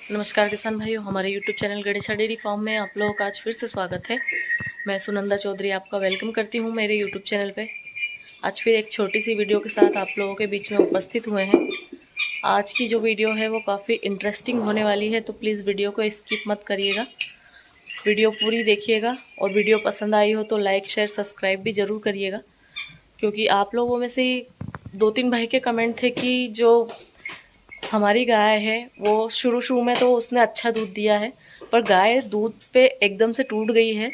नमस्कार किसान भाइयों, हमारे YouTube channel Ganesha dairy farm में आप लोगों का आज फिर से स्वागत है। मैं सुनंदा चौधरी आपका वेलकम करती हूं मेरे YouTube चैनल पे। आज फिर एक छोटी सी वीडियो के साथ आप लोगों के बीच में उपस्थित हुए हैं। आज की जो वीडियो है वो काफ़ी इंटरेस्टिंग होने वाली है, तो प्लीज़ वीडियो को स्किप मत करिएगा, वीडियो पूरी देखिएगा। और वीडियो पसंद आई हो तो लाइक शेयर सब्सक्राइब भी ज़रूर करिएगा, क्योंकि आप लोगों में से 2-3 भाई के कमेंट थे कि जो हमारी गाय है वो शुरू में तो उसने अच्छा दूध दिया है, पर गाय दूध पे एकदम से टूट गई है,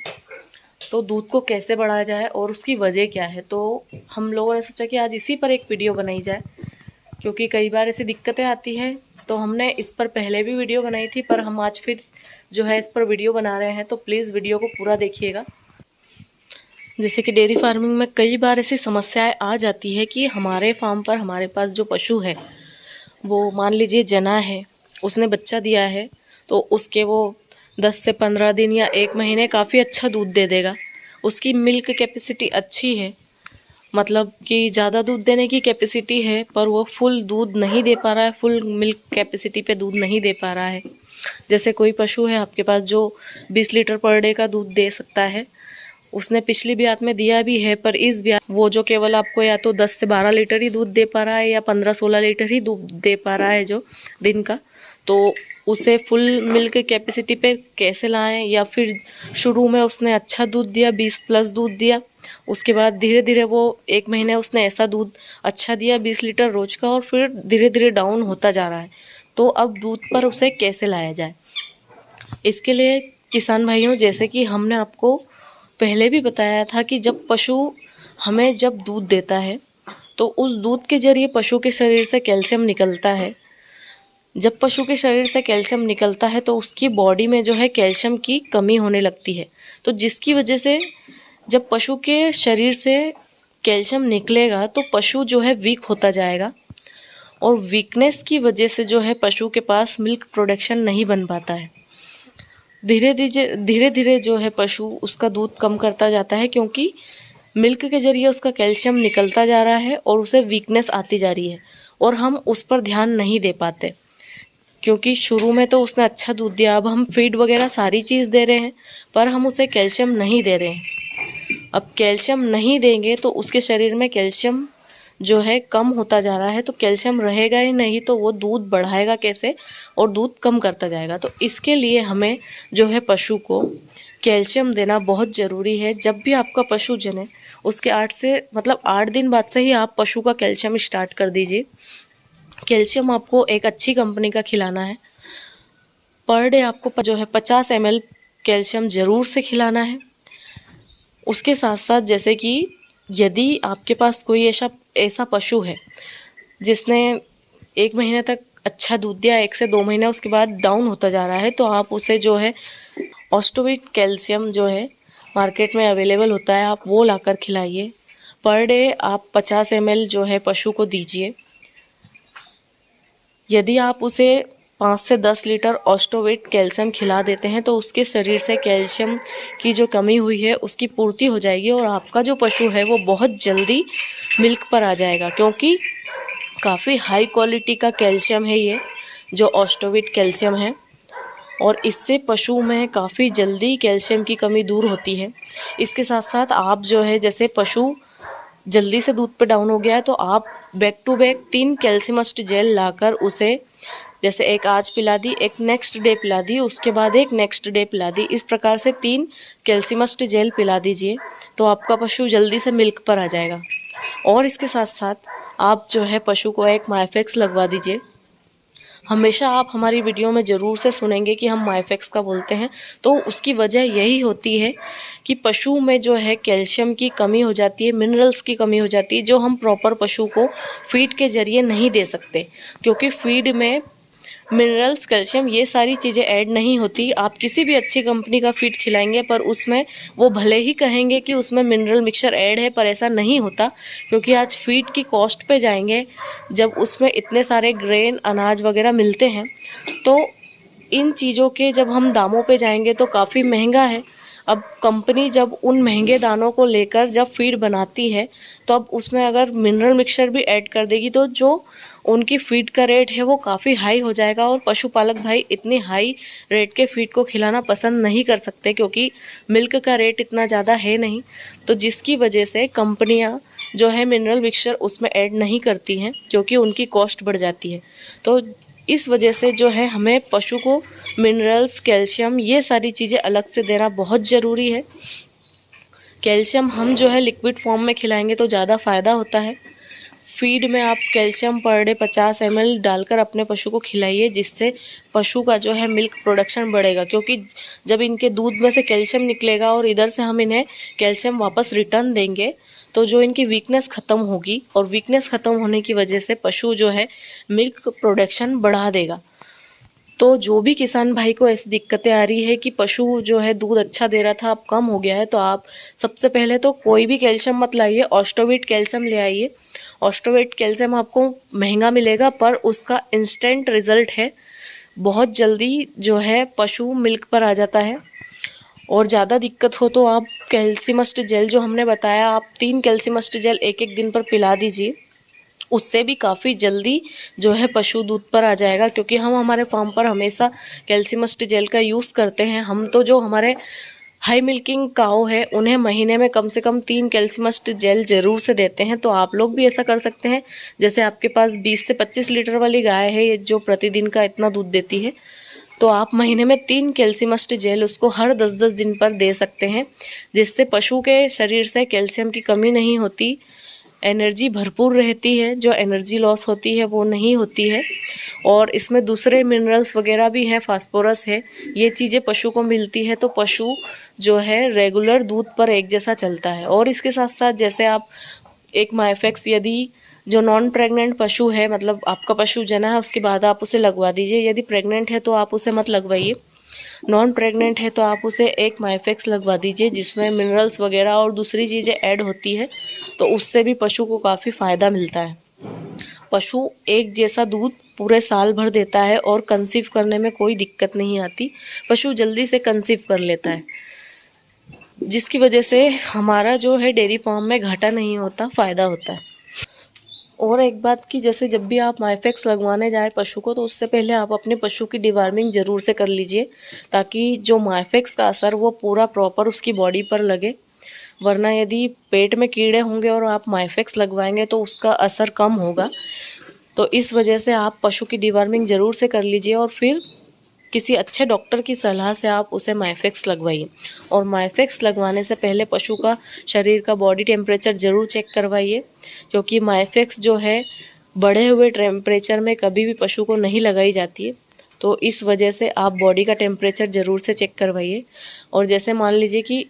तो दूध को कैसे बढ़ाया जाए और उसकी वजह क्या है। तो हम लोगों ने सोचा कि आज इसी पर एक वीडियो बनाई जाए, क्योंकि कई बार ऐसी दिक्कतें आती हैं। तो हमने इस पर पहले भी वीडियो बनाई थी, पर हम आज फिर जो है इस पर वीडियो बना रहे हैं, तो प्लीज़ वीडियो को पूरा देखिएगा। जैसे कि डेयरी फार्मिंग में कई बार ऐसी समस्याएं आ जाती है कि हमारे फार्म पर हमारे पास जो पशु है वो मान लीजिए जना है, उसने बच्चा दिया है, तो उसके वो 10 से 15 दिन या 1 महीने काफ़ी अच्छा दूध दे देगा। उसकी मिल्क कैपेसिटी अच्छी है, मतलब कि ज़्यादा दूध देने की कैपेसिटी है, पर वो फुल दूध नहीं दे पा रहा है, फुल मिल्क कैपेसिटी पे दूध नहीं दे पा रहा है। जैसे कोई पशु है आपके पास जो 20 लीटर पर डे का दूध दे सकता है, उसने पिछली ब्यात में दिया भी है, पर इस ब्यात वो जो केवल आपको या तो 10 से 12 लीटर ही दूध दे पा रहा है या 15-16 लीटर ही दूध दे पा रहा है जो दिन का, तो उसे फुल मिल्क कैपेसिटी पे कैसे लाएं। या फिर शुरू में उसने अच्छा दूध दिया, 20+ दूध दिया, उसके बाद धीरे धीरे वो 1 महीने उसने ऐसा दूध अच्छा दिया 20 लीटर रोज का, और फिर धीरे धीरे डाउन होता जा रहा है। तो अब दूध पर उसे कैसे लाया जाए, इसके लिए किसान भाइयों, जैसे कि हमने आपको पहले भी बताया था कि जब पशु हमें जब दूध देता है तो उस दूध के जरिए पशु के शरीर से कैल्शियम निकलता है। जब पशु के शरीर से कैल्शियम निकलता है तो उसकी बॉडी में जो है कैल्शियम की कमी होने लगती है, तो जिसकी वजह से जब पशु के शरीर से कैल्शियम निकलेगा तो पशु जो है वीक होता जाएगा, और वीकनेस की वजह से जो है पशु के पास मिल्क प्रोडक्शन नहीं बन पाता है। धीरे धीरे जो है पशु उसका दूध कम करता जाता है, क्योंकि मिल्क के जरिए उसका कैल्शियम निकलता जा रहा है और उसे वीकनेस आती जा रही है, और हम उस पर ध्यान नहीं दे पाते, क्योंकि शुरू में तो उसने अच्छा दूध दिया, अब हम फीड वगैरह सारी चीज़ दे रहे हैं, पर हम उसे कैल्शियम नहीं दे रहे हैं। अब कैल्शियम नहीं देंगे तो उसके शरीर में कैल्शियम जो है कम होता जा रहा है, तो कैल्शियम रहेगा ही नहीं, तो वो दूध बढ़ाएगा कैसे और दूध कम करता जाएगा। तो इसके लिए हमें जो है पशु को कैल्शियम देना बहुत ज़रूरी है। जब भी आपका पशु जने उसके 8 दिन बाद से ही आप पशु का कैल्शियम स्टार्ट कर दीजिए। कैल्शियम आपको एक अच्छी कंपनी का खिलाना है। पर डे आपको जो है 50 ml कैल्शियम ज़रूर से खिलाना है। उसके साथ साथ जैसे कि यदि आपके पास कोई ऐसा पशु है जिसने 1 महीने तक अच्छा दूध दिया, 1 से 2 महीने उसके बाद डाउन होता जा रहा है, तो आप उसे जो है ऑस्टोविट कैल्शियम जो है मार्केट में अवेलेबल होता है, आप वो लाकर खिलाइए। पर डे आप 50 ml जो है पशु को दीजिए। यदि आप उसे 5 से 10 लीटर ऑस्टोविट कैल्शियम खिला देते हैं तो उसके शरीर से कैल्शियम की जो कमी हुई है उसकी पूर्ति हो जाएगी, और आपका जो पशु है वो बहुत जल्दी मिल्क पर आ जाएगा, क्योंकि काफ़ी हाई क्वालिटी का कैल्शियम है ये जो ऑस्टोविट कैल्शियम है, और इससे पशु में काफ़ी जल्दी कैल्शियम की कमी दूर होती है। इसके साथ साथ आप जो है जैसे पशु जल्दी से दूध पे डाउन हो गया है तो आप बैक टू बैक 3 कैल्शियमस्ट जेल लाकर उसे, जैसे एक आज पिला दी, एक नेक्स्ट डे पिला दी, उसके बाद एक नेक्स्ट डे पिला दी, इस प्रकार से 3 कैल्शियमस्ट जेल पिला दीजिए, तो आपका पशु जल्दी से मिल्क पर आ जाएगा। और इसके साथ साथ आप जो है पशु को एक माइफेक्स लगवा दीजिए। हमेशा आप हमारी वीडियो में ज़रूर से सुनेंगे कि हम माइफेक्स का बोलते हैं, तो उसकी वजह यही होती है कि पशु में जो है कैल्शियम की कमी हो जाती है, मिनरल्स की कमी हो जाती है, जो हम प्रॉपर पशु को फीड के ज़रिए नहीं दे सकते, क्योंकि फीड में मिनरल्स, कैल्शियम, ये सारी चीज़ें ऐड नहीं होती। आप किसी भी अच्छी कंपनी का फीड खिलाएंगे पर उसमें वो भले ही कहेंगे कि उसमें मिनरल मिक्सचर ऐड है, पर ऐसा नहीं होता, क्योंकि आज फीड की कॉस्ट पे जाएंगे, जब उसमें इतने सारे ग्रेन, अनाज वगैरह मिलते हैं, तो इन चीज़ों के जब हम दामों पे जाएंगे तो काफ़ी महंगा है। अब कंपनी जब उन महंगे दानों को लेकर जब फीड बनाती है तो अब उसमें अगर मिनरल मिक्सचर भी ऐड कर देगी तो जो उनकी फीड का रेट है वो काफ़ी हाई हो जाएगा, और पशुपालक भाई इतनी हाई रेट के फीड को खिलाना पसंद नहीं कर सकते क्योंकि मिल्क का रेट इतना ज़्यादा है नहीं। तो जिसकी वजह से कंपनियां जो है मिनरल मिक्सचर उसमें ऐड नहीं करती हैं क्योंकि उनकी कॉस्ट बढ़ जाती है। तो इस वजह से जो है हमें पशु को मिनरल्स, कैल्शियम, ये सारी चीज़ें अलग से देना बहुत ज़रूरी है। कैल्शियम हम जो है लिक्विड फॉर्म में खिलाएंगे तो ज़्यादा फ़ायदा होता है। फीड में आप कैल्शियम पर डे 50 ml डालकर अपने पशु को खिलाइए, जिससे पशु का जो है मिल्क प्रोडक्शन बढ़ेगा, क्योंकि जब इनके दूध में से कैल्शियम निकलेगा और इधर से हम इन्हें कैल्शियम वापस रिटर्न देंगे तो जो इनकी वीकनेस ख़त्म होगी, और वीकनेस ख़त्म होने की वजह से पशु जो है मिल्क प्रोडक्शन बढ़ा देगा। तो जो भी किसान भाई को ऐसी दिक्कतें आ रही है कि पशु जो है दूध अच्छा दे रहा था अब कम हो गया है, तो आप सबसे पहले तो कोई भी कैल्शियम मत लाइए, ऑस्टोवेट कैल्शियम ले आइए। ऑस्टोवेट कैल्शियम आपको महंगा मिलेगा पर उसका इंस्टेंट रिजल्ट है, बहुत जल्दी जो है पशु मिल्क पर आ जाता है। और ज़्यादा दिक्कत हो तो आप कैल्सीमस्ट जेल जो हमने बताया, आप 3 कैल्सीमस्ट जेल एक एक दिन पर पिला दीजिए, उससे भी काफ़ी जल्दी जो है पशु दूध पर आ जाएगा। क्योंकि हम हमारे फार्म पर हमेशा कैल्सीमस्ट जेल का यूज़ करते हैं। हम तो जो हमारे हाई मिल्किंग काऊ है उन्हें महीने में कम से कम 3 कैल्सीमस्ट जेल ज़रूर से देते हैं। तो आप लोग भी ऐसा कर सकते हैं। जैसे आपके पास 20 से 25 लीटर वाली गाय है ये जो प्रतिदिन का इतना दूध देती है, तो आप महीने में 3 कैल्सीमस्ट जेल उसको हर 10-10 दिन पर दे सकते हैं, जिससे पशु के शरीर से कैल्शियम की कमी नहीं होती, एनर्जी भरपूर रहती है, जो एनर्जी लॉस होती है वो नहीं होती है। और इसमें दूसरे मिनरल्स वगैरह भी हैं, फास्फोरस है, ये चीज़ें पशु को मिलती है, तो पशु जो है रेगुलर दूध पर एक जैसा चलता है। और इसके साथ साथ जैसे आप एक माइफेक्स, यदि जो नॉन प्रेग्नेंट पशु है, मतलब आपका पशु जना है उसके बाद आप उसे लगवा दीजिए। यदि प्रेग्नेंट है तो आप उसे मत लगवाइए, नॉन प्रेग्नेंट है तो आप उसे एक माइफेक्स लगवा दीजिए जिसमें मिनरल्स वगैरह और दूसरी चीज़ें ऐड होती है, तो उससे भी पशु को काफ़ी फ़ायदा मिलता है। पशु एक जैसा दूध पूरे साल भर देता है और कंसीव करने में कोई दिक्कत नहीं आती, पशु जल्दी से कंसीव कर लेता है, जिसकी वजह से हमारा जो है डेयरी फार्म में घाटा नहीं होता, फ़ायदा होता है। और एक बात कि जैसे जब भी आप माइफेक्स लगवाने जाए पशु को, तो उससे पहले आप अपने पशु की डिवार्मिंग ज़रूर से कर लीजिए, ताकि जो माइफेक्स का असर वो पूरा प्रॉपर उसकी बॉडी पर लगे। वरना यदि पेट में कीड़े होंगे और आप माइफेक्स लगवाएंगे तो उसका असर कम होगा। तो इस वजह से आप पशु की डिवार्मिंग ज़रूर से कर लीजिए और फिर किसी अच्छे डॉक्टर की सलाह से आप उसे माइफेक्स लगवाइए। और माइफेक्स लगवाने से पहले पशु का शरीर का बॉडी टेम्परेचर ज़रूर चेक करवाइए, क्योंकि माइफेक्स जो है बढ़े हुए टेम्परेचर में कभी भी पशु को नहीं लगाई जाती है। तो इस वजह से आप बॉडी का टेम्परेचर ज़रूर से चेक करवाइए। और जैसे मान लीजिए कि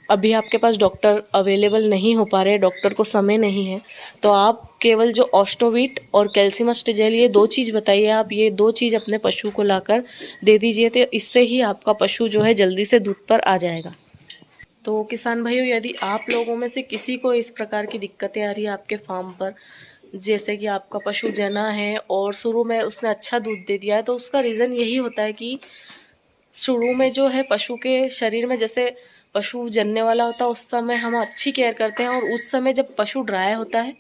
अभी आपके पास डॉक्टर अवेलेबल नहीं हो पा रहे, डॉक्टर को समय नहीं है, तो आप केवल जो ऑस्टोवीट और कैल्सीमस्ट जेल, ये 2 चीज़ बताइए, आप ये 2 चीज़ अपने पशु को लाकर दे दीजिए, तो इससे ही आपका पशु जो है जल्दी से दूध पर आ जाएगा। तो किसान भाइयों, यदि आप लोगों में से किसी को इस प्रकार की दिक्कतें आ रही है आपके फार्म पर, जैसे कि आपका पशु जना है और शुरू में उसने अच्छा दूध दे दिया है, तो उसका रीज़न यही होता है कि शुरू में जो है पशु के शरीर में, जैसे पशु जनने वाला होता है उस समय हम अच्छी केयर करते हैं, और उस समय जब पशु ड्राई होता है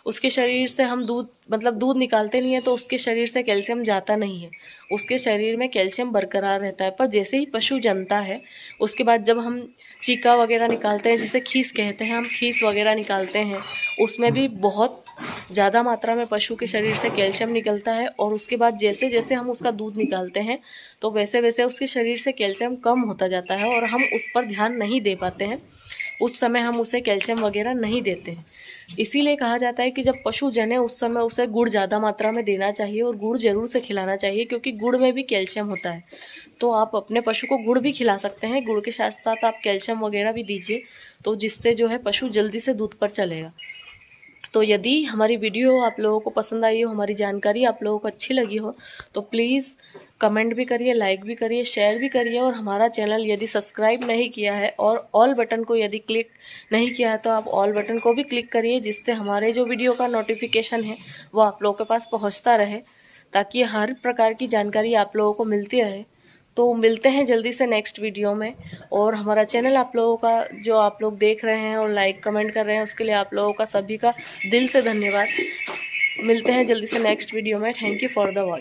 उसके शरीर से हम दूध निकालते नहीं है, तो उसके शरीर से कैल्शियम जाता नहीं है, उसके शरीर में कैल्शियम बरकरार रहता है। पर जैसे ही पशु जनता है उसके बाद जब हम चीका वगैरह निकालते हैं, जिसे खीस कहते हैं, हम खीस वगैरह निकालते हैं, उसमें भी बहुत ज़्यादा मात्रा में पशु के शरीर से कैल्शियम निकलता है। और उसके बाद जैसे जैसे हम उसका दूध निकालते हैं तो वैसे वैसे उसके शरीर से कैल्शियम कम होता जाता है, और हम उस पर ध्यान नहीं दे पाते हैं, उस समय हम उसे कैल्शियम वगैरह नहीं देते हैं। इसीलिए कहा जाता है कि जब पशु जने उस समय उसे गुड़ ज़्यादा मात्रा में देना चाहिए, और गुड़ ज़रूर से खिलाना चाहिए, क्योंकि गुड़ में भी कैल्शियम होता है। तो आप अपने पशु को गुड़ भी खिला सकते हैं, गुड़ के साथ साथ आप कैल्शियम वगैरह भी दीजिए, तो जिससे जो है पशु जल्दी से दूध पर चलेगा। तो यदि हमारी वीडियो आप लोगों को पसंद आई हो, हमारी जानकारी आप लोगों को अच्छी लगी हो, तो प्लीज़ कमेंट भी करिए, लाइक भी करिए, शेयर भी करिए, और हमारा चैनल यदि सब्सक्राइब नहीं किया है और ऑल बटन को यदि क्लिक नहीं किया है तो आप ऑल बटन को भी क्लिक करिए, जिससे हमारे जो वीडियो का नोटिफिकेशन है वो आप लोगों के पास पहुंचता रहे, ताकि हर प्रकार की जानकारी आप लोगों को मिलती रहे। तो मिलते हैं जल्दी से नेक्स्ट वीडियो में। और हमारा चैनल आप लोगों का जो आप लोग देख रहे हैं और लाइक कमेंट कर रहे हैं, उसके लिए आप लोगों का सभी का दिल से धन्यवाद। मिलते हैं जल्दी से नेक्स्ट वीडियो में। Thank you for the watch.